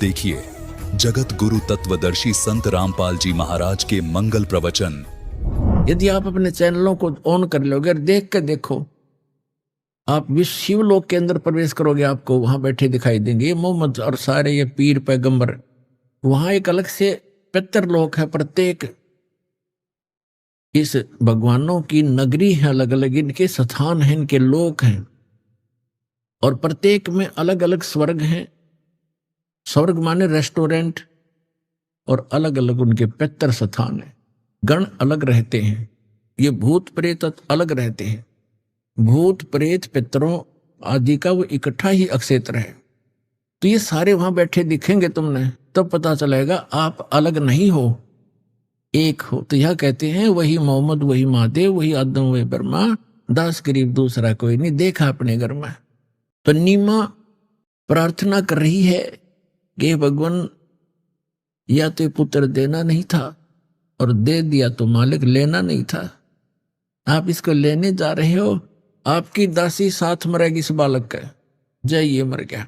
देखिए जगत गुरु तत्वदर्शी संत रामपाल जी महाराज के मंगल प्रवचन। यदि आप अपने चैनलों को ऑन कर लोगे और देख के देखो, आप विश्व शिवलोक के अंदर प्रवेश करोगे, आपको वहां बैठे दिखाई देंगे ये मोहम्मद और सारे ये पीर पैगंबर। वहां एक अलग से पितरलोक है, प्रत्येक इस भगवानों की नगरी है, अलग अलग इनके स्थान हैं, इनके लोक हैं, और प्रत्येक में अलग अलग स्वर्ग हैं। स्वर्ग माने रेस्टोरेंट, और अलग अलग उनके पितर स्थान है। गण अलग रहते हैं, ये भूत प्रेत अलग रहते हैं। भूत प्रेत पितरों आदि का वो इकट्ठा ही अक्षेत्र है। तो ये सारे वहां बैठे दिखेंगे तुमने, तब पता चलेगा आप अलग नहीं हो, एक हो। तो यह कहते हैं वही मोहम्मद, वही महादेव, वही आदम, वही ब्रह्मा, दास गरीब दूसरा कोई नहीं देखा अपने घर में। तो नीमा प्रार्थना कर रही है कि भगवान, या तो पुत्र देना नहीं था, और दे दिया तो मालिक लेना नहीं था। आप इसको लेने जा रहे हो, आपकी दासी साथ मरेगी इस बालक का। जय, ये मर गया।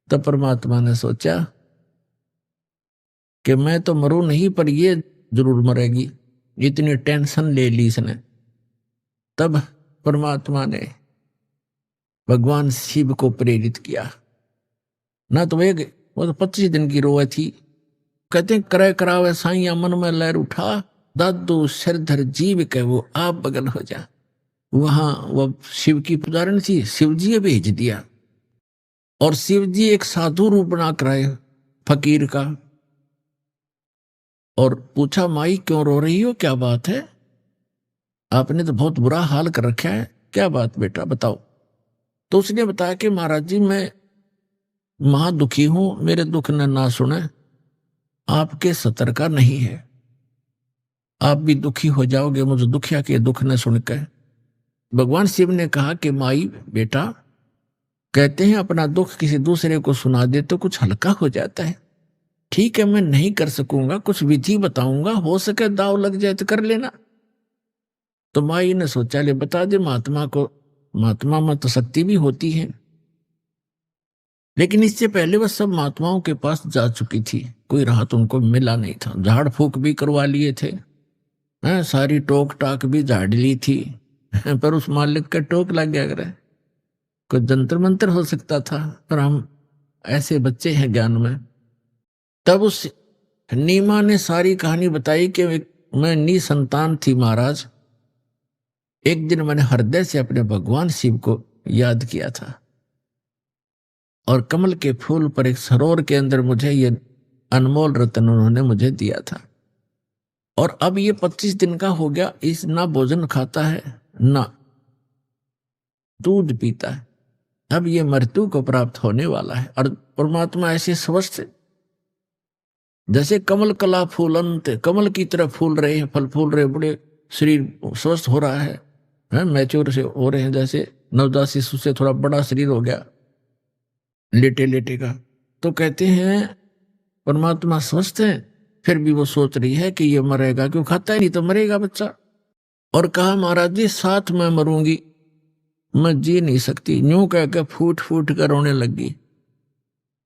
तब परमात्मा ने सोचा कि मैं तो मरूं नहीं, पर ये जरूर मरेगी। इतनी टेंशन ले ली इसने। तब परमात्मा ने भगवान शिव को प्रेरित किया। ना तो वो तो 25 दिन की रोए थी। कहते हैं करे करावे साइया मन में लहर उठा, दादू सिरधर जीव के वो आप बगल हो जा। वहां वो शिव की पुजारन थी, शिव जी ने भेज दिया, और शिव जी एक साधु रूप बना कर आए फकीर का, और पूछा माई क्यों रो रही हो, क्या बात है? आपने तो बहुत बुरा हाल कर रखा है, क्या बात बेटा बताओ। तो उसने बताया कि महाराज जी मैं महा दुखी हूं, मेरे दुख ने ना सुने, आपके सतर का नहीं है, आप भी दुखी हो जाओगे मुझे दुखिया के दुख न सुनकर। भगवान शिव ने कहा कि माई बेटा, कहते हैं अपना दुख किसी दूसरे को सुना दे तो कुछ हल्का हो जाता है। ठीक है, मैं नहीं कर सकूंगा, कुछ विधि बताऊंगा, हो सके दाव लग जाए तो कर लेना। तो माई ने सोचा ले बता दे महात्मा को, महात्मा में तो शक्ति भी होती है। लेकिन इससे पहले वह सब महात्माओं के पास जा चुकी थी, कोई राहत उनको मिला नहीं था। झाड़ फूक भी करवा लिए थे, सारी टोक टाक भी झाड़ ली थी, पर उस मालिक का टोक लग गया। करे कोई जंतर मंत्र हो सकता था, पर हम ऐसे बच्चे हैं ज्ञान में। तब उस नीमा ने सारी कहानी बताई कि मैं निसंतान थी महाराज। एक दिन मैंने हृदय से अपने भगवान शिव को याद किया था, और कमल के फूल पर एक सरोवर के अंदर मुझे ये अनमोल रत्न उन्होंने मुझे दिया था। और अब ये 25 दिन का हो गया, इस ना भोजन खाता है ना दूध पीता है। अब ये मृत्यु को प्राप्त होने वाला है। और परमात्मा ऐसे स्वस्थ, जैसे कमल कला फूलंत, कमल की तरह फूल रहे हैं, फल फूल रहे, बड़े शरीर स्वस्थ हो रहा है, मैच्योर से हो रहे हैं। जैसे नवजात शिशु से थोड़ा बड़ा शरीर हो गया लेटे लेटे का। तो कहते हैं परमात्मा स्वस्थ है, फिर भी वो सोच रही है कि ये मरेगा, क्यों खाता ही नहीं तो मरेगा बच्चा। और कहा महाराज जी साथ में मरूंगी, मैं जी नहीं सकती। यूं कह के फूट फूट कर रोने लगी।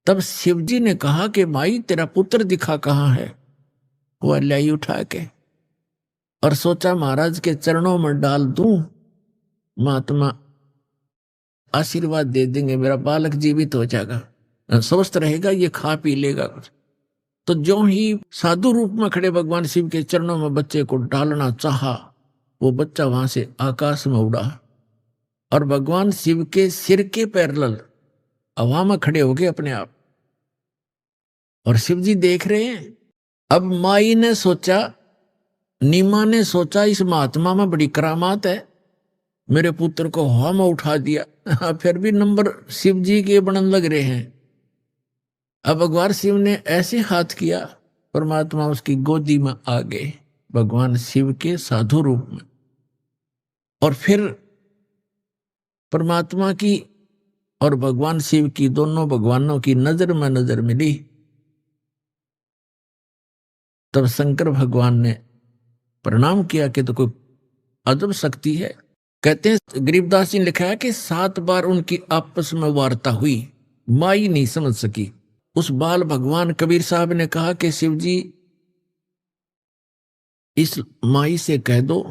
तब शिव जी ने कहा कि माई तेरा पुत्र दिखा कहाँ है? वो लाई उठा के, और सोचा महाराज के चरणों में डाल दूं, महात्मा आशीर्वाद दे देंगे, मेरा बालक जीवित हो जाएगा, स्वस्थ रहेगा, ये खा पी लेगा कुछ। तो जो ही साधु रूप में खड़े भगवान शिव के चरणों में बच्चे को डालना चाहा, वो बच्चा वहां से आकाश में उड़ा, और भगवान शिव के सिर के पैरेलल हवा में खड़े हो गए अपने आप। और शिव जी देख रहे हैं। अब माई ने सोचा, नीमा ने सोचा इस महात्मा में बड़ी करामात है, मेरे पुत्र को हवा में उठा दिया। फिर भी नंबर शिव जी के बनन लग रहे हैं। अब भगवान शिव ने ऐसे हाथ किया, परमात्मा उसकी गोदी में आ गए भगवान शिव के साधु रूप में। और फिर परमात्मा की और भगवान शिव की, दोनों भगवानों की नजर में नजर मिली। तब शंकर भगवान ने प्रणाम किया कि तो कोई अजब शक्ति है। कहते हैं गरीबदास जी ने लिखा है कि 7 बार उनकी आपस में वार्ता हुई, माई नहीं समझ सकी। उस बाल भगवान कबीर साहब ने कहा कि शिव जी, इस माई से कह दो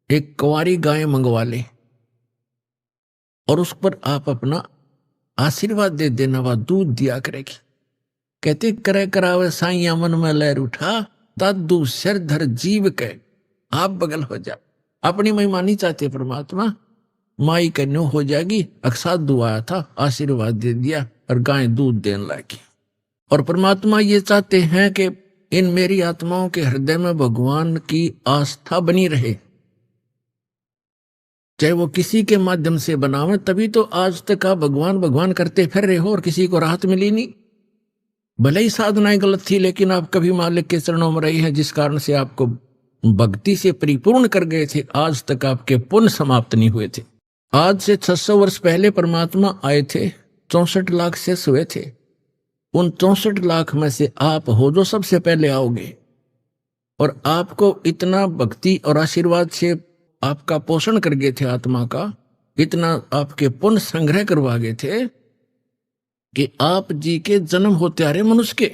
एक कुंवारी गाय मंगवा ले और उस पर आप अपना आशीर्वाद दे देना, वह दूध दिया करेगी। कहते करे करावे साइया मन में लहर उठा, दादू सिर धर जीव के आप बगल हो जा। अपनी महिमा नहीं चाहते परमात्मा, माई कन्यो हो जाएगी। अक्साधु आया था, आशीर्वाद दे दिया और गाय दूध देने लगी। और परमात्मा ये चाहते हैं कि इन मेरी आत्माओं के हृदय में भगवान की आस्था बनी रहे, चाहे वो किसी के माध्यम से बनावे। तभी तो आज तक आप भगवान भगवान करते फिर रहे हो और किसी को राहत मिली नहीं। भले ही साधनाएं गलत थी, लेकिन आप कभी मालिक के चरणों में रहे हैं, जिस कारण से आपको भक्ति से परिपूर्ण कर गए थे। आज तक आपके पुण्य समाप्त नहीं हुए थे। आज से 600 वर्ष पहले परमात्मा आए थे, 64 लाख शेष हुए थे। उन 64 लाख में से आप हो जो सबसे पहले आओगे। और आपको इतना भक्ति और आशीर्वाद से आपका पोषण कर गए थे, आत्मा का इतना आपके पुण्य संग्रह करवा गए थे कि आप जी के जन्म होते आ रहे मनुष्य के।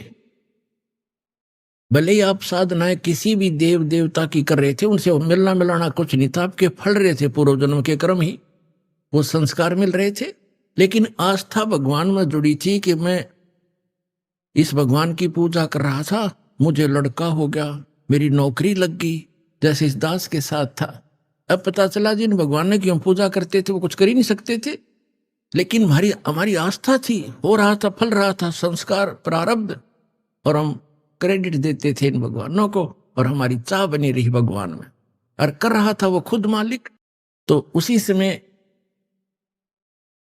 भले ही आप साधनाएं किसी भी देव देवता की कर रहे थे, उनसे मिलना मिलाना कुछ नहीं था, आपके फल रहे थे पूर्व जन्म के कर्म ही, वो संस्कार मिल रहे थे। लेकिन आस्था भगवान में जुड़ी थी कि मैं इस भगवान की पूजा कर रहा था, मुझे लड़का हो गया, मेरी नौकरी लग गई, जैसे इस दास के साथ था। अब पता चला जिन भगवान ने क्यों पूजा करते थे वो कुछ कर ही नहीं सकते थे, लेकिन हमारी आस्था थी, हो रहा था, फल रहा था, संस्कार प्रारब्ध, और हम क्रेडिट देते थे इन भगवानों को, और हमारी चाह बनी रही भगवान में, और कर रहा था वो खुद मालिक। तो उसी समय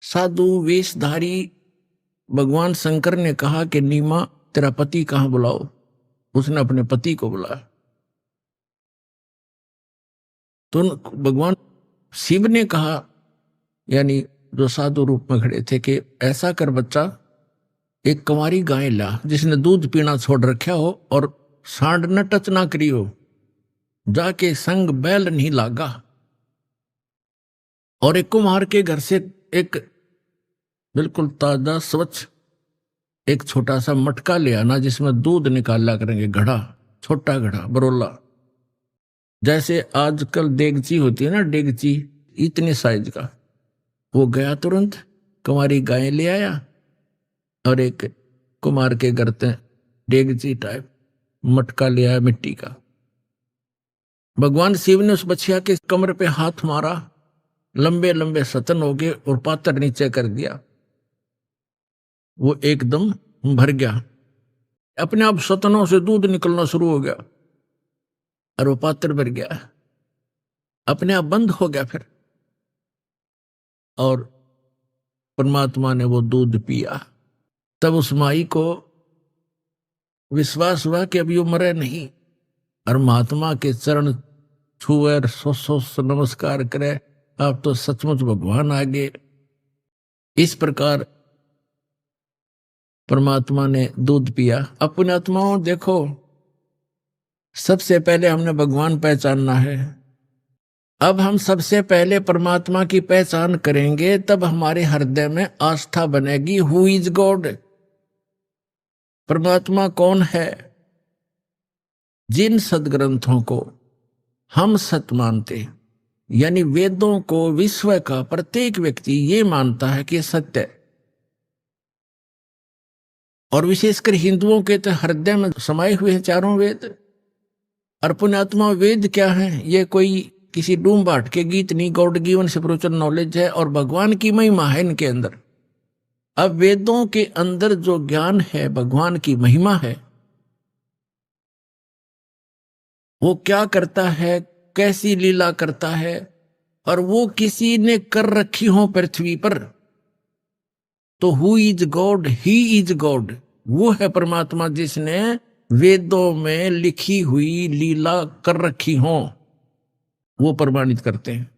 साधु वेशधारी भगवान शंकर ने कहा कि नीमा तेरा पति कहां, बुलाओ। उसने अपने पति को बुलाया। तो भगवान शिव ने कहा, यानी जो साधु रूप में खड़े थे, कि ऐसा कर बच्चा, एक कुंवारी गाय ला जिसने दूध पीना छोड़ रखा हो और सांड न टच ना करी हो, जाके संग बैल नहीं लागा। और एक कुम्हार के घर से एक बिल्कुल ताजा स्वच्छ एक छोटा सा मटका ले आना, जिसमें दूध निकाला करेंगे, घड़ा, छोटा घड़ा, बरोला, जैसे आजकल देगची होती है ना, डेगची इतने साइज का। वो गया तुरंत, कुंवारी गाय ले आया और एक कुमार के घर से डेगची टाइप मटका ले आया मिट्टी का। भगवान शिव ने उस बछिया के कमर पे हाथ मारा, लंबे लंबे सतन हो गए और पात्र नीचे कर दिया। वो एकदम भर गया, अपने आप सतनों से दूध निकलना शुरू हो गया और वो पात्र भर गया, अपने आप बंद हो गया फिर। और परमात्मा ने वो दूध पिया। तब उस माई को विश्वास हुआ कि अभी वो मरे नहीं, और महात्मा के चरण छुए, सो नमस्कार करे, आप तो सचमुच भगवान आ गए। इस प्रकार परमात्मा ने दूध पिया। अपनी आत्माओं देखो, सबसे पहले हमने भगवान पहचानना है। अब हम सबसे पहले परमात्मा की पहचान करेंगे, तब हमारे हृदय में आस्था बनेगी। हु इज गॉड, परमात्मा कौन है। जिन सदग्रंथों को हम सत्य मानते, यानी वेदों को, विश्व का प्रत्येक व्यक्ति ये मानता है कि सत्य है, और विशेषकर हिंदुओं के तो हृदय में समाये हुए हैं चारों वेद। और पुण्यात्मा वेद क्या है, ये कोई किसी डूम बाट के गीत नहीं, गॉड गिवन स्पिरिचुअल नॉलेज है और भगवान की महिमा है इनके अंदर। अब वेदों के अंदर जो ज्ञान है, भगवान की महिमा है, वो क्या करता है, कैसी लीला करता है, और वो किसी ने कर रखी हो पृथ्वी पर। तो who is God, he is God, वो है परमात्मा जिसने वेदों में लिखी हुई लीला कर रखी हो, वो प्रमाणित करते हैं।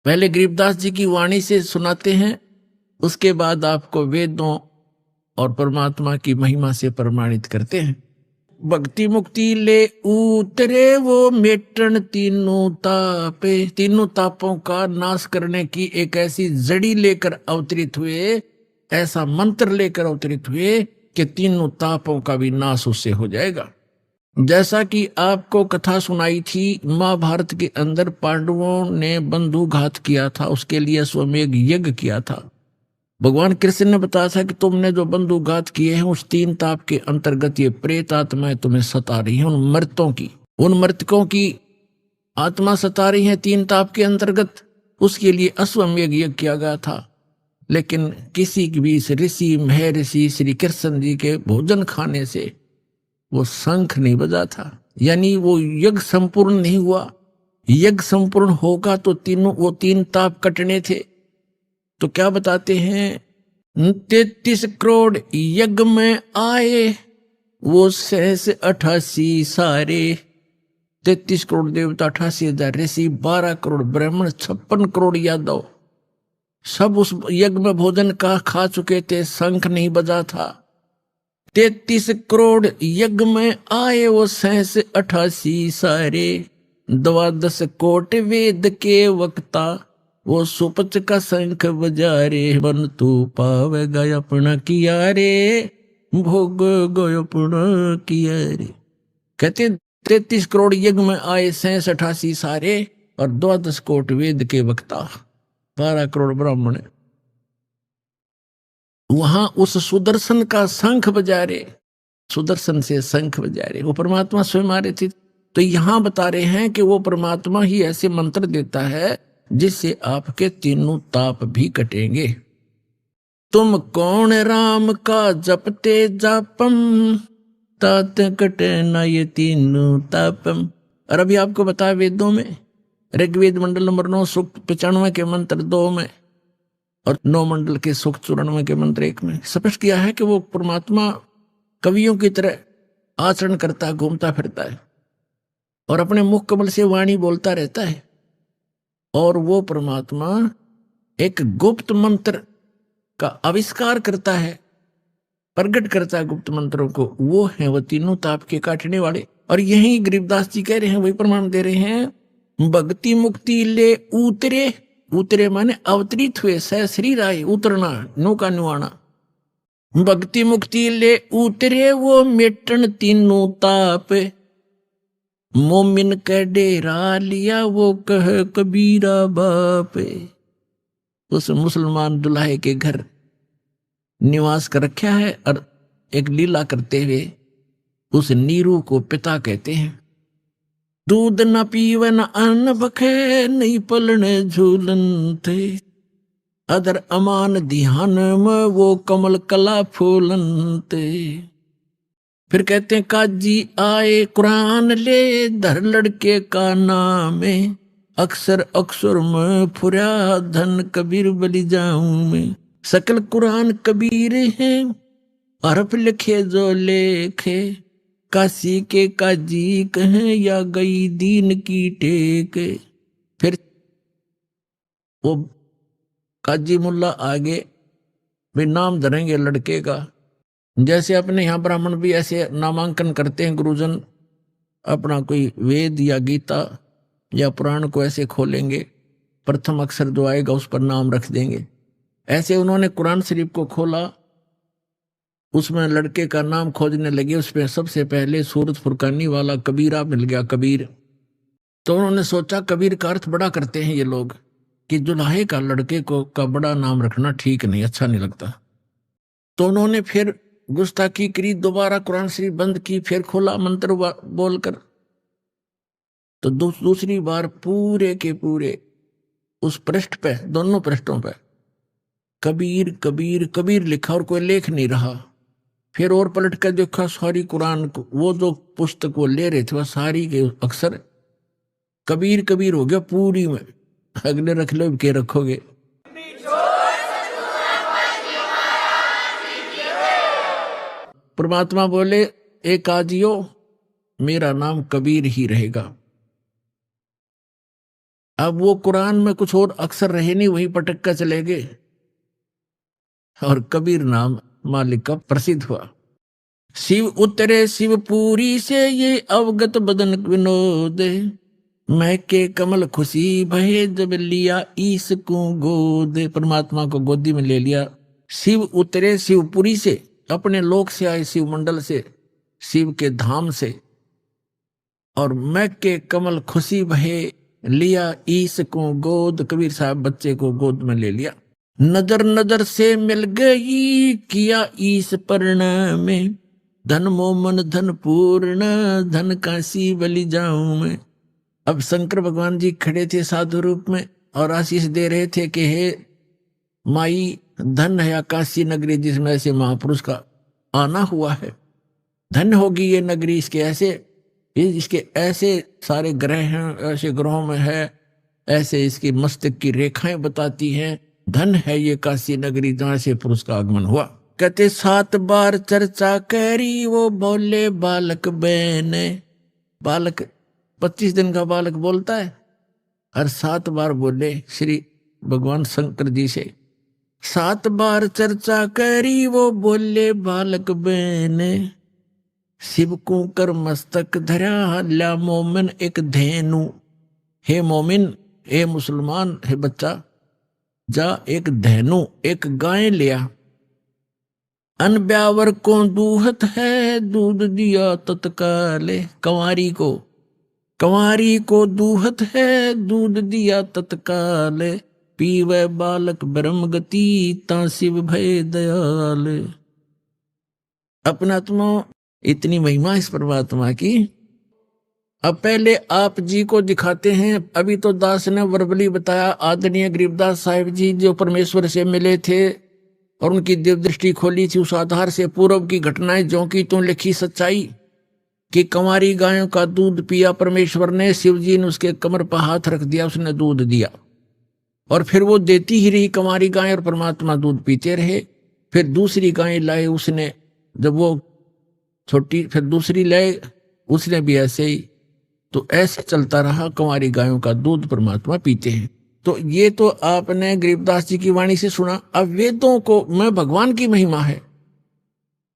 पहले गरीबदास जी की वाणी से सुनाते हैं, उसके बाद आपको वेदों और परमात्मा की महिमा से प्रमाणित करते हैं। भक्ति मुक्ति ले उतरे वो मेटन तीनों तापे, तीनों तापों का नाश करने की एक ऐसी जड़ी लेकर अवतरित हुए, ऐसा मंत्र लेकर अवतरित हुए कि तीनों तापों का भी नाश उससे हो जाएगा। जैसा कि आपको कथा सुनाई थी, महाभारत के अंदर पांडवों ने बंधुघात किया था, उसके लिए अश्वमेध यज्ञ किया था। भगवान कृष्ण ने बताया था कि तुमने जो बंधुघात किए हैं उस 3 ताप के अंतर्गत ये प्रेत आत्माएं तुम्हें सता रही हैं, उन मृतकों की आत्मा सता रही है 3 ताप के अंतर्गत। उसके लिए अश्वमेध यज्ञ किया गया था। लेकिन किसी भी ऋषि महर्षि श्री कृष्ण जी के भोजन खाने से वो शंख नहीं बजा था, यानी वो यज्ञ संपूर्ण नहीं हुआ। यज्ञ संपूर्ण होगा तो वो 3 ताप कटने थे। तो क्या बताते हैं, 33 करोड़ यज्ञ में आए वो 88 सारे। 33 करोड़ देवता, 88,000 ऋषि, 12 करोड़ ब्राह्मण, 56 करोड़ यादव, सब उस यज्ञ में भोजन का खा चुके थे, शंख नहीं बजा था। 33 करोड़ यज्ञ में आए वो 88 सारे। 12 कोट वेद के वक्ता वो सुपच का शंख बजा रे। मन तू पावेगा अपना किया रे, भोग गयो अपना किया रे। कहते 33 करोड़ यज्ञ में आए 88 सारे और 12 कोट वेद के वक्ता, 12 करोड़ ब्राह्मण वहां उस सुदर्शन का शंख बजा रहे, सुदर्शन से शंख बजा रहे। वो परमात्मा स्वयं आ रहे थे। तो यहां बता रहे हैं कि वो परमात्मा ही ऐसे मंत्र देता है जिससे आपके तीनों ताप भी कटेंगे। तुम कौन राम का जपते जापम, तात कटे ना ये तीनों तापम। और अभी आपको बताया वेदों में, ऋग्वेद मंडल नंबर 9 सूक्त 95 के मंत्र 2 में और 9 मंडल के सूक्त 94 के मंत्र 1 में स्पष्ट किया है कि वो परमात्मा कवियों की तरह आचरण करता, घूमता फिरता है और अपने मुख कमल से वाणी बोलता रहता है। और वो परमात्मा एक गुप्त मंत्र का आविष्कार करता है, प्रकट करता है गुप्त मंत्रों को। वो है वो तीनों ताप के काटने वाले। और यही गरीबदास जी कह रहे हैं, वही प्रमाण दे रहे हैं। भक्ति मुक्ति ले उतरे, उतरे माने अवतरित हुए, सहश्रीर आए, उतरना, नौका नुआना। भक्ति मुक्ति ले उतरे वो मेटन तीनों ताप, मोमिन का डेरा लिया वो कह कबीरा बाप। उस मुसलमान दुल्हे के घर निवास कर रखा है और एक लीला करते हुए उस नीरू को पिता कहते हैं। दूध न पीवे न अन्न बखे, नहीं पलने झूलन थे, अदर अमान ध्यान में वो कमल कला फूलन थे। फिर कहते हैं काजी आए कुरान ले, धर लड़के का नाम है, अक्सर अक्सर में फुरा धन कबीर बलि जाऊं मैं। सकल कुरान कबीर है, हरफ लिखे जो लेखे, काशी के काजी कहें या गई दीन की टेक। फिर वो काजी मुल्ला आगे भी नाम धरेंगे लड़के का। जैसे अपने यहाँ ब्राह्मण भी ऐसे नामांकन करते हैं, गुरुजन अपना कोई वेद या गीता या पुराण को ऐसे खोलेंगे, प्रथम अक्षर जो आएगा उस पर नाम रख देंगे। ऐसे उन्होंने कुरान शरीफ को खोला, उसमें लड़के का नाम खोजने लगे, उसमें सबसे पहले सूरत फुरकानी वाला कबीरा मिल गया, कबीर। तो उन्होंने सोचा कबीर का अर्थ बड़ा करते हैं ये लोग कि दुल्हे का लड़के को का बड़ा नाम रखना ठीक नहीं, अच्छा नहीं लगता। तो उन्होंने फिर गुस्ताखी करी, दोबारा कुरान शरीफ बंद की, फिर खोला मंत्र बोलकर। तो दूसरी बार पूरे के पूरे उस पृष्ठ पे, दोनों पृष्ठों पे कबीर कबीर कबीर लिखा और कोई लेख नहीं रहा। फिर और पलट कर देखा सारी कुरान को, वो जो पुस्तक वो ले रहे थे वह सारी के अक्षर कबीर कबीर हो गया पूरी में। अगले रख लो के रखोगे। परमात्मा बोले एक आजियो मेरा नाम कबीर ही रहेगा। अब वो कुरान में कुछ और अक्षर रहे नहीं, वही पटक कर चले गए और कबीर नाम मालिक का प्रसिद्ध हुआ। शिव उतरे शिवपुरी से ये अवगत बदन विनोद, मैं के कमल खुशी भये जब लिया ईस को गोद। परमात्मा को गोदी में ले लिया। शिव उतरे शिवपुरी से, अपने लोक से आए, शिव मंडल से, शिव के धाम से। और मैं के कमल खुशी भये, लिया ईस को गोद, कबीर साहब बच्चे को गोद में ले लिया। नजर नजर से मिल गई, किया ईस प्रणाम में, धन मोमन धन पूर्ण, धन काशी बलि जाऊं मैं। अब शंकर भगवान जी खड़े थे साधु रूप में और आशीष दे रहे थे कि हे माई, धन है काशी नगरी जिसमें ऐसे महापुरुष का आना हुआ है। धन्य होगी ये नगरी, इसके ऐसे सारे ग्रह हैं, ऐसे ग्रहों में है, ऐसे इसकी मस्तक की रेखाएं बताती हैं। धन है ये काशी नगरी जहां से पुरुष का आगमन हुआ। कहते 7 बार चर्चा करी, वो बोले बालक बहने। बालक 25 दिन का बालक बोलता है और 7 बार बोले श्री भगवान शंकर जी से। 7 बार चर्चा करी, वो बोले बालक बहने। शिव को कर मस्तक धरा, ला मोमिन एक धेनु। हे मोमिन, हे मुसलमान, हे बच्चा, जा एक धेनु, एक गाय लिया। अन ब्यावर को दूहत है, दूध दिया तत्काले। कंवारी को दूहत है, दूध दिया तत्काले। पीवे बालक ब्रह्म गति, ता शिव भय दयाल। अपनात्मा इतनी महिमा इस परमात्मा की। अब पहले आप जी को दिखाते हैं। अभी तो दास ने वर्बली बताया, आदरणीय गरीबदास साहिब जी जो परमेश्वर से मिले थे और उनकी दिव्य दृष्टि खोली थी, उस आधार से पूर्व की घटनाएं जो की तो लिखी सच्चाई कि कंवारी गायों का दूध पिया परमेश्वर ने। शिव जी ने उसके कमर पर हाथ रख दिया, उसने दूध दिया और फिर वो देती ही रही कंवारी गाय और परमात्मा दूध पीते रहे। फिर दूसरी गाय लाए उसने, जब वो छोटी, फिर दूसरी लाए उसने भी ऐसे ही। तो ऐसे चलता रहा, कंवारी गायों का दूध परमात्मा पीते हैं। तो ये तो आपने गरीबदास जी की वाणी से सुना। अब वेदों को, मैं भगवान की महिमा है,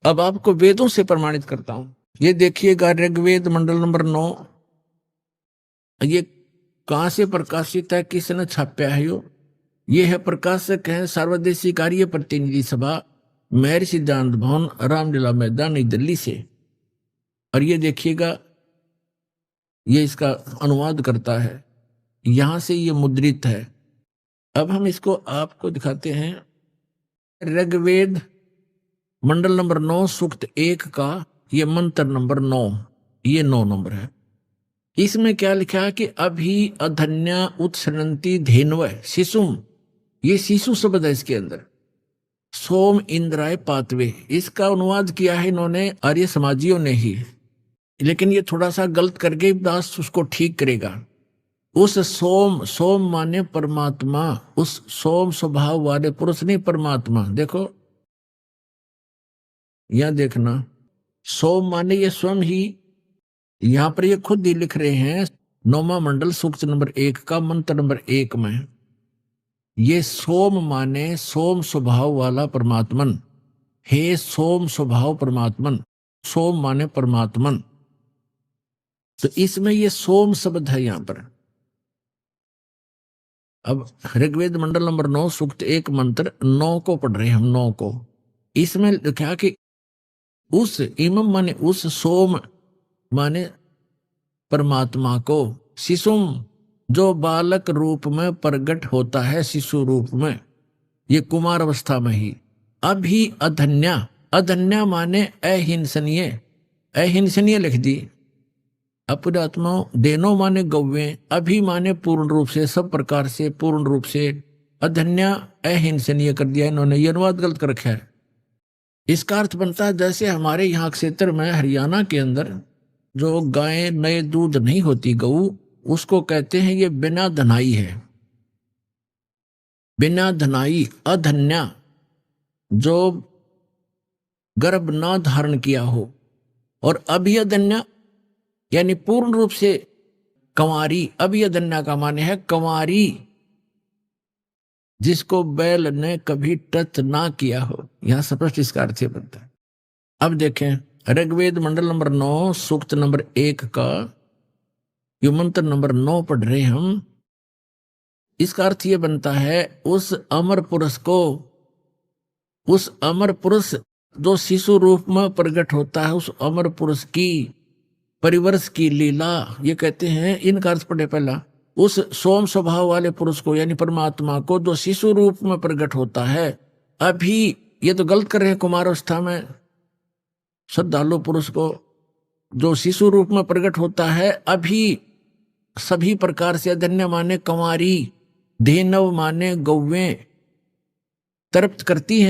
अब आपको वेदों से प्रमाणित करता हूं। ये देखिएगा ऋग्वेद मंडल नंबर 9। ये कहां से प्रकाशित है, किसने छापा है? ये है प्रकाशक है सर्वदेशी कार्य प्रतिनिधि सभा, महर्षि सिद्धांत भवन, रामलीला मैदान, नई दिल्ली से। और ये देखिएगा, ये इसका अनुवाद करता है, यहां से ये मुद्रित है। अब हम इसको आपको दिखाते हैं। ऋग्वेद मंडल नंबर 9 सूक्त 1 का ये मंत्र नंबर 9, ये 9 नंबर है। इसमें क्या लिखा है कि अभी अधन्या उत्सरंती धेनव शिशुम, ये शिशु शब्द है इसके अंदर। सोम इंद्राय पातवे, इसका अनुवाद किया है इन्होंने आर्य समाजियों ने ही, लेकिन ये थोड़ा सा गलत करके दास उसको ठीक करेगा। उस सोम, सोम माने परमात्मा, उस सोम स्वभाव वाले पुरुष नहीं परमात्मा। देखो यहां देखना, सोम माने ये स्वयं ही, यहां पर ये खुद ही लिख रहे हैं 9वां मंडल सूक्त नंबर 1 का मंत्र नंबर 1 में। ये सोम माने सोम स्वभाव वाला परमात्मन। हे सोम स्वभाव परमात्मन, सोम माने परमात्मन। तो इसमें ये सोम शब्द है यहां पर। अब ऋग्वेद मंडल नंबर 9 सूक्त 1 मंत्र 9 को पढ़ रहे हैं हम, 9 को। इसमें लिखा कि उस इमम माने उस, सोम माने परमात्मा को, शिशुम जो बालक रूप में प्रकट होता है, शिशु रूप में, ये कुमार अवस्था में ही। अभी अधन्या, अधन्या माने अहिंसनीय, अहिंसनीय लिख दी। अपरात्मा देनो माने गौवे, अभी माने पूर्ण रूप से, सब प्रकार से, पूर्ण रूप से। अधन्या अहिंसनीय कर दिया इन्होंने, ये अनुवाद गलत कर रखा है। इसका अर्थ बनता है जैसे हमारे यहाँ क्षेत्र में हरियाणा के अंदर जो गाय नए दूध नहीं होती गऊ, उसको कहते हैं ये बिना धनाई है, बिना धनाई। अधन्या जो गर्भ ना धारण किया हो, और अभिअधन्या यानी पूर्ण रूप से कंवारी। अभिअधन्या का माने है कंवारी, जिसको बैल ने कभी टच ना किया हो। यहां स्पष्ट इसका अर्थ बनता है। अब देखें ऋग्वेद मंडल नंबर 9 सूक्त नंबर 1 का ये मंत्र नंबर 9 पढ़ रहे हम। इसका अर्थ ये बनता है उस अमर पुरुष को, उस अमर पुरुष जो शिशु रूप में प्रकट होता है उस अमर पुरुष की परिवर्ष की लीला, ये कहते हैं, इनका अर्थ पढ़े पहला, उस सोम स्वभाव वाले पुरुष को यानी परमात्मा को जो शिशु रूप में प्रकट होता है अभी, ये तो गलत कर रहे हैं, कुमारावस्था में श्रद्धालु पुरुष को जो शिशु रूप में प्रकट होता है अभी सभी प्रकार से धन्य माने कंवारी, धेनव माने गौवें तृप्त करती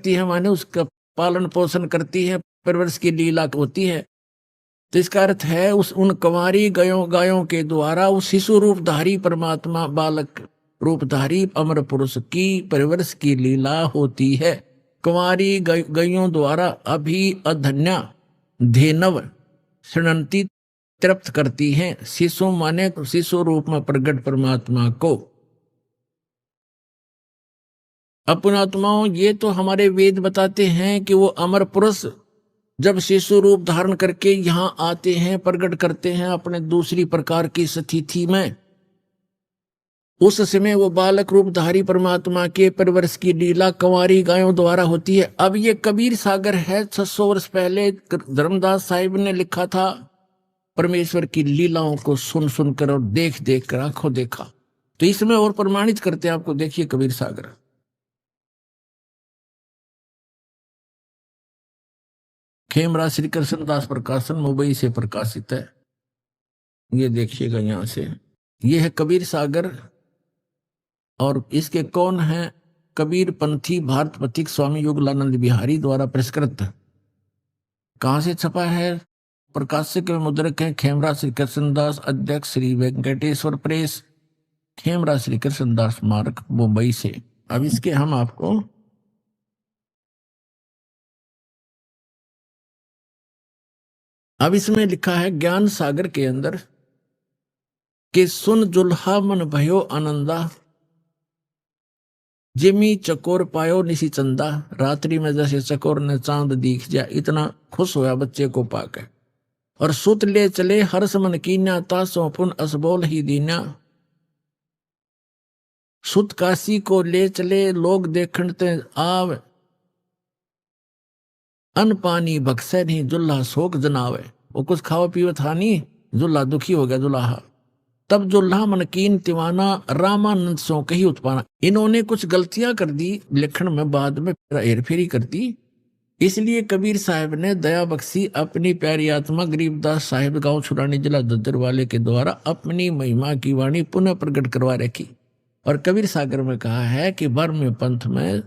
हैं माने उसका पालन पोषण करती है, परवरिश की लीला होती है। तो इसका अर्थ है उस उन कंवारी गायों के द्वारा उस शिशु रूपधारी परमात्मा बालक रूपधारी अमर पुरुष की परवरिश की लीला होती है। कंवारी गायों द्वारा अभी अधन्या धेनव शृणंती तृप्त करती हैं, शिशु माने शिशु रूप में प्रकट परमात्मा को। अपनात्माओं, ये तो हमारे वेद बताते हैं कि वो अमर पुरुष जब शिशु रूप धारण करके यहां आते हैं, प्रकट करते हैं अपने दूसरी प्रकार की स्थिति में, उस समय वो बालक रूपधारी परमात्मा के परवरिश की लीला कंवारी गायों द्वारा होती है। अब ये कबीर सागर है, 600 वर्ष पहले धर्मदास साहिब ने लिखा था। परमेश्वर की लीलाओं को सुन सुनकर और देख देख कर आंखों देखा, तो इसमें और प्रमाणित करते हैं आपको। देखिए कबीर सागर, खेमराज श्री कृष्णदास प्रकाशन मुंबई से प्रकाशित है। ये देखिएगा यहां से, ये है कबीर सागर। और इसके कौन है? कबीर पंथी भारत पथिक स्वामी युगलानंद बिहारी द्वारा पुरस्कृत। कहां से छपा है? प्रकाशक में मुद्रक है खेमराज श्री कृष्णदास, अध्यक्ष श्री वेंकटेश्वर प्रेस, खेमराज श्री कृष्णदास मार्ग, मुंबई से। अब इसके हम आपको अब इसमें लिखा है ज्ञान सागर के अंदर कि सुन जुल्हा मन भयो आनंदा, जिमी चकोर पायो निशी चंदा, रात्रि में जैसे चकोर ने चांद दिख जा, इतना खुश हुआ बच्चे को पाकर। और सुत ले चले हर्ष मन कीन्या, तासो पुन असबोल ही दीन्या। सुत काशी को ले चले लोग देखते आव, अन पानी बक्से नहीं जुल्हा शोक जनावे। वो कुछ खावा पीवा था नहीं, जुल्हा दुखी हो गया जुल्हा। तब जुल्हा मनकीन तिवाना, रामानंद सो कही उत्पाना। इन्होंने कुछ गलतियां कर दी लिखण में, बाद में हेरफेरी कर दी, इसलिए कबीर साहब ने दया बख्शी अपनी प्यारी आत्मा गरीबदास साहिब गांव छुरानी जिला दद्दर वाले के द्वारा अपनी महिमा की वाणी पुनः प्रकट करवा रखी। और कबीर सागर में कहा है कि बर्म पंथ में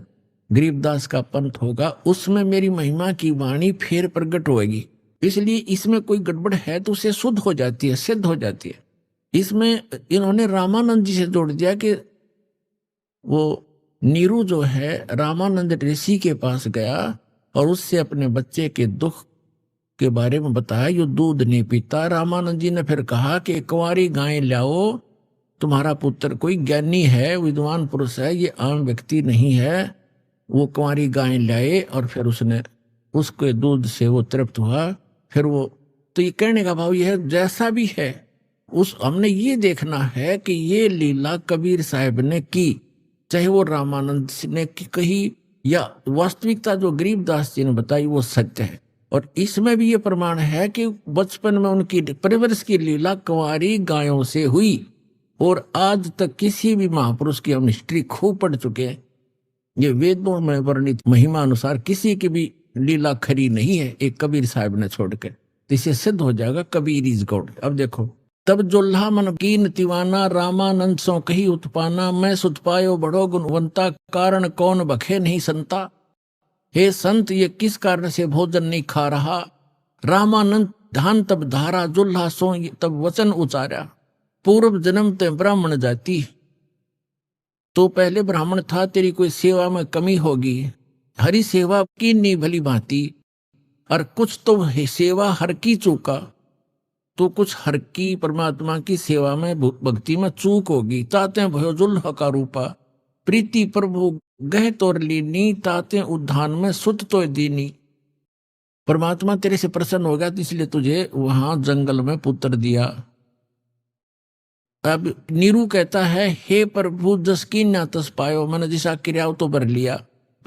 गरीबदास का पंथ होगा, उसमें मेरी महिमा की वाणी फिर प्रकट होगी। इसलिए इसमें कोई गड़बड़ है तो उसे शुद्ध हो जाती है, सिद्ध हो जाती है। इसमें इन्होंने रामानंद जी से जोड़ दिया कि वो नीरू जो है रामानंद ऋषि के पास गया और उससे अपने बच्चे के दुख के बारे में बताया, यो दूध नहीं पीता। रामानंद जी ने फिर कहा कि कुंवारी गाय लाओ, तुम्हारा पुत्र कोई ज्ञानी है, विद्वान पुरुष है, ये आम व्यक्ति नहीं है। वो कुंवारी गाय लाए और फिर उसने उसके दूध से वो तृप्त हुआ। फिर वो, तो ये कहने का भाव यह है, जैसा भी है उस हमने ये देखना है कि ये लीला कबीर साहब ने की, चाहे वो रामानंद ने कही या वास्तविकता जो गरीबदास जी ने बताई वो सत्य है। और इसमें भी ये प्रमाण है कि बचपन में उनकी परवरिश की लीला कुंवारी गायों से हुई। और आज तक किसी भी महापुरुष की हम हिस्ट्री खूब पढ़ चुके हैं, ये वेदों में वर्णित महिमा अनुसार किसी की भी लीला खरी नहीं है, एक कबीर साहब ने छोड़कर। तो इसे सिद्ध हो जाएगा कबीर इज गॉड। अब देखो, तब जुल्हा मन कीन तिवाना, रामानंद सो कही उत्पाना, मैं सुत पायो बड़ो गुणवंता, कारण कौन बखे नहीं संता। हे संत, ये किस कारण से भोजन नहीं खा रहा। रामानंद धान तब धारा, जुल्हा सो तब वचन उचारा, पूर्व जन्म ते ब्राह्मण जाति। तो पहले ब्राह्मण था, तेरी कोई सेवा में कमी होगी, हरि सेवा की नहीं भली भांति। और कुछ तो सेवा हर की चूका, तो कुछ हर की परमात्मा की सेवा में भक्ति में चूक होगी। ताते भयो जुल्हा का रूपा, प्रीति प्रभु गह तोर लीनी, ताते उद्धान में सुत तो दीनी। परमात्मा तेरे से प्रसन्न हो गया तो इसलिए तुझे वहां जंगल में पुत्र दिया। अब नीरू कहता है, हे प्रभु जस की ना तस पायो, मैंने जिसा क्रियाओं तो बर लिया,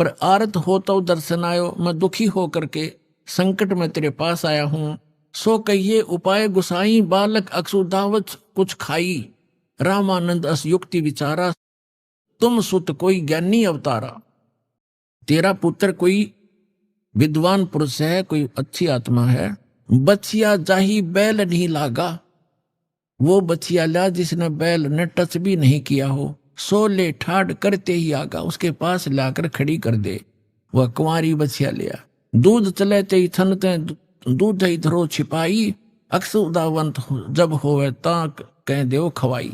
पर आरत हो तो दर्शन आयो, मैं दुखी हो करके संकट में तेरे पास आया हूं। सो कहिए उपाय गुसाई, बालक अक्षुदावत कुछ खाई। रामानंद अस युक्ति विचारा, तुम सुत कोई ज्ञानी अवतारा। तेरा पुत्र कोई विद्वान पुरुष है, कोई अच्छी आत्मा है। बछिया जाही बैल नहीं लागा, वो बछिया ला जिसने बैल ने टच भी नहीं किया हो। सो ले ठाड़ करते ही आगा, उसके पास लाकर खड़ी कर दे। वह कुंवारी बछिया लिया। दूध चले ते थनते दूध ही धरो छिपाई। अक्स उदावंत जब होवे ता कह देव खवाई।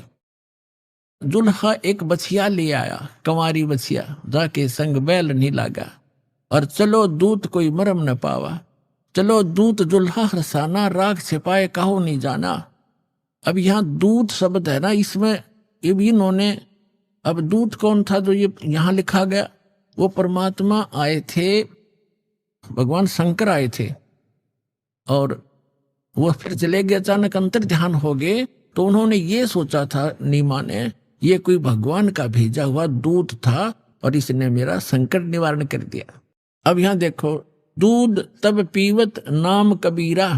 दुल्हा एक बछिया ले आया, कंवारी बछिया, जाके संग बैल नहीं लागा। और चलो दूत कोई मरम न पावा, चलो दूत दुल्हा हरसाना, राग छिपाए कहो नहीं जाना। अब यहाँ दूत शब्द है ना, इसमें ये भी इन्होंने, अब दूत कौन था जो ये यहाँ लिखा गया? वो परमात्मा आए थे, भगवान शंकर आए थे और वो फिर चले गए, अचानक अंतर ध्यान हो गए। तो उन्होंने ये सोचा था नीमा ने, ये कोई भगवान का भेजा हुआ दूत था और इसने मेरा संकट निवारण कर दिया। अब यहां देखो, दूध तब पीवत नाम कबीरा,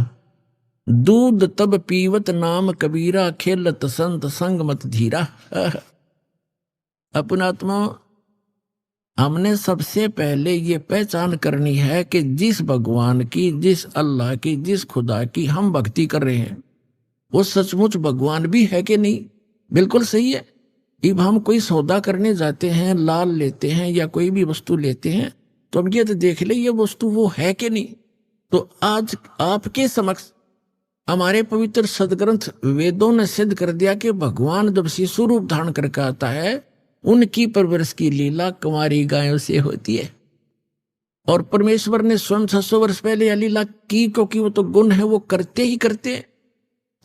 दूध तब पीवत नाम कबीरा, खेलत संत संग मत धीरा। अपनात्मा, हमने सबसे पहले ये पहचान करनी है कि जिस भगवान की, जिस अल्लाह की, जिस खुदा की हम भक्ति कर रहे हैं, वो सचमुच भगवान भी है कि नहीं। बिल्कुल सही है। अब हम कोई सौदा करने जाते हैं, लाल लेते हैं या कोई भी वस्तु लेते हैं, तो अब ये तो देख ले ये वस्तु वो है कि नहीं। तो आज आपके समक्ष हमारे पवित्र सदग्रंथ वेदों ने सिद्ध कर दिया कि भगवान जब शिशु रूप धारण करके आता है, उनकी परवरिश की लीला कुंवारी गायों से होती है। और परमेश्वर ने स्वयं 600 वर्ष पहले यह लीला की, क्योंकि वो तो गुण है, वो करते ही करते।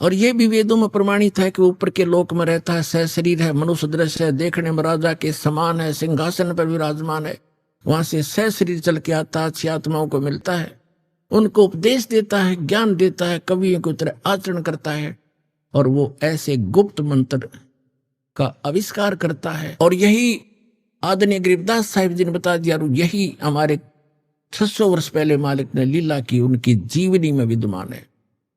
और ये भी वेदों में प्रमाणित है कि ऊपर के लोक में रहता है, सह शरीर है, मनुष्य दृश्य है, देखने में राजा के समान है, सिंहासन पर विराजमान है। वहां से सह शरीर चल के आता, अच्छी आत्माओं को मिलता है, उनको उपदेश देता है, ज्ञान देता है, कवियों की तरह आचरण करता है, और वो ऐसे गुप्त मंत्र का आविष्कार करता है। और यही आदरणीय गरीबदास साहिब जी ने बता दिया, और यही हमारे 600 वर्ष पहले मालिक ने लीला की, उनकी जीवनी में विद्यमान है।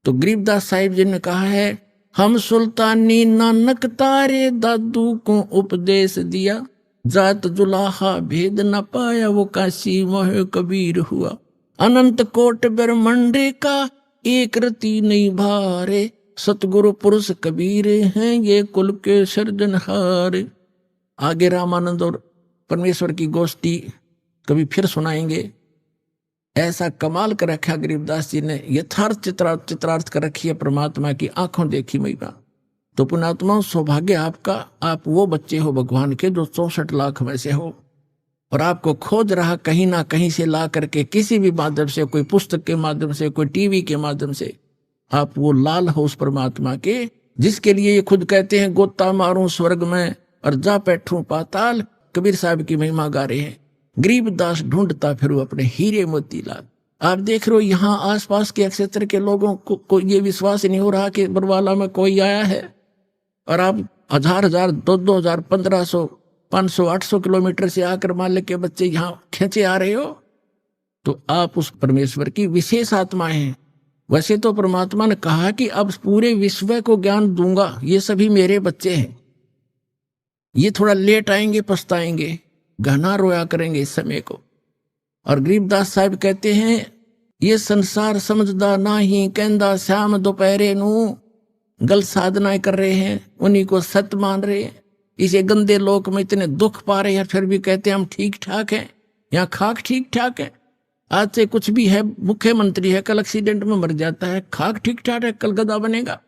तो गरीबदास साहिब जी ने कहा है, हम सुल्तानी नानक तारे दादू को उपदेश दिया, जात जुलाहा भेद न पाया, वो काशी मोह कबीर हुआ। अनंत कोट ब्रह्मंडे का एक रति नहीं भारे, सतगुरु पुरुष कबीर हैं ये कुल के सर्जनहार। आगे रामानंद और परमेश्वर की गोष्ठी कभी फिर सुनाएंगे। ऐसा कमाल कर रखा गरीबदास जी ने, यथार्थ चित्रार्थ कर रखी है परमात्मा की आंखों देखी महिमा। तो पुण्यात्मा, सौभाग्य आपका, आप वो बच्चे हो भगवान के जो 64 लाख में से हो, और आपको खोज रहा कहीं ना कहीं से ला करके, किसी भी माध्यम से, कोई पुस्तक के माध्यम से, कोई टीवी के माध्यम से, आप वो लाल हो उस परमात्मा के, जिसके लिए ये खुद कहते हैं गोता मारूं स्वर्ग में और जा बैठूं पाताल। कबीर साहब की महिमा गा रहे हैं। गरीबदास ढूंढता फिर वो अपने हीरे मोतीलाल। आप देख रहे हो यहाँ आसपास के क्षेत्र के लोगों को ये विश्वास नहीं हो रहा कि बरवाला में कोई आया है, और आप 1000 2000 1500 500 800 किलोमीटर से आकर मालिक के बच्चे यहाँ खींचे आ रहे हो, तो आप उस परमेश्वर की विशेष आत्मा हैं। वैसे तो परमात्मा ने कहा कि अब पूरे विश्व को ज्ञान दूंगा, ये सभी मेरे बच्चे हैं। ये थोड़ा लेट आएंगे, पछताएंगे, घना रोया करेंगे इस समय को। और गरीबदास साहब कहते हैं, ये संसार समझदा नाही, कहंदा श्याम दोपहरे नू, गलत साधनाएं कर रहे हैं, उन्हीं को सत्य मान रहे हैं। इसे गंदे लोक में इतने दुख पा रहे हैं, फिर भी कहते हैं हम ठीक ठाक हैं, यहाँ खाक ठीक ठाक है। आज से कुछ भी है, मुख्यमंत्री है, कल एक्सीडेंट में मर जाता है, खाक ठीक ठाक है, कल गधा बनेगा।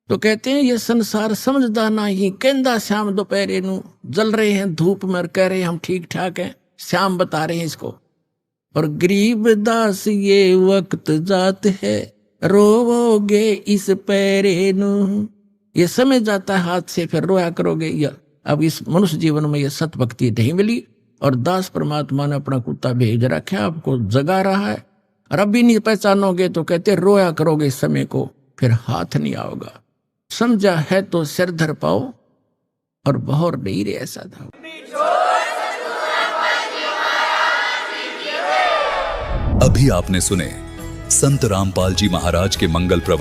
तो कहते हैं ये संसार समझदा नहीं, कहंदा श्याम दोपहरे नू, जल रहे हैं धूप में और कह रहे हैं हम ठीक ठाक हैं, श्याम बता रहे हैं इसको। और गरीबदास ये वक्त जात है, रोवोगे इस पैरे नू, ये समय जाता है हाथ से, फिर रोया करोगे। या अब इस मनुष्य जीवन में ये सत भक्ति नहीं मिली, और दास परमात्मा ने अपना कुत्ता भेज रखा, आपको जगा रहा है, और अब भी नहीं पहचानोगे तो कहते रोया करोगे इस समय को, फिर हाथ नहीं आओगा। समझा है तो सिर धर पाओ, और बहर नहीं रे ऐसा था। अभी आपने सुने संत रामपाल जी महाराज के मंगल प्रवचन।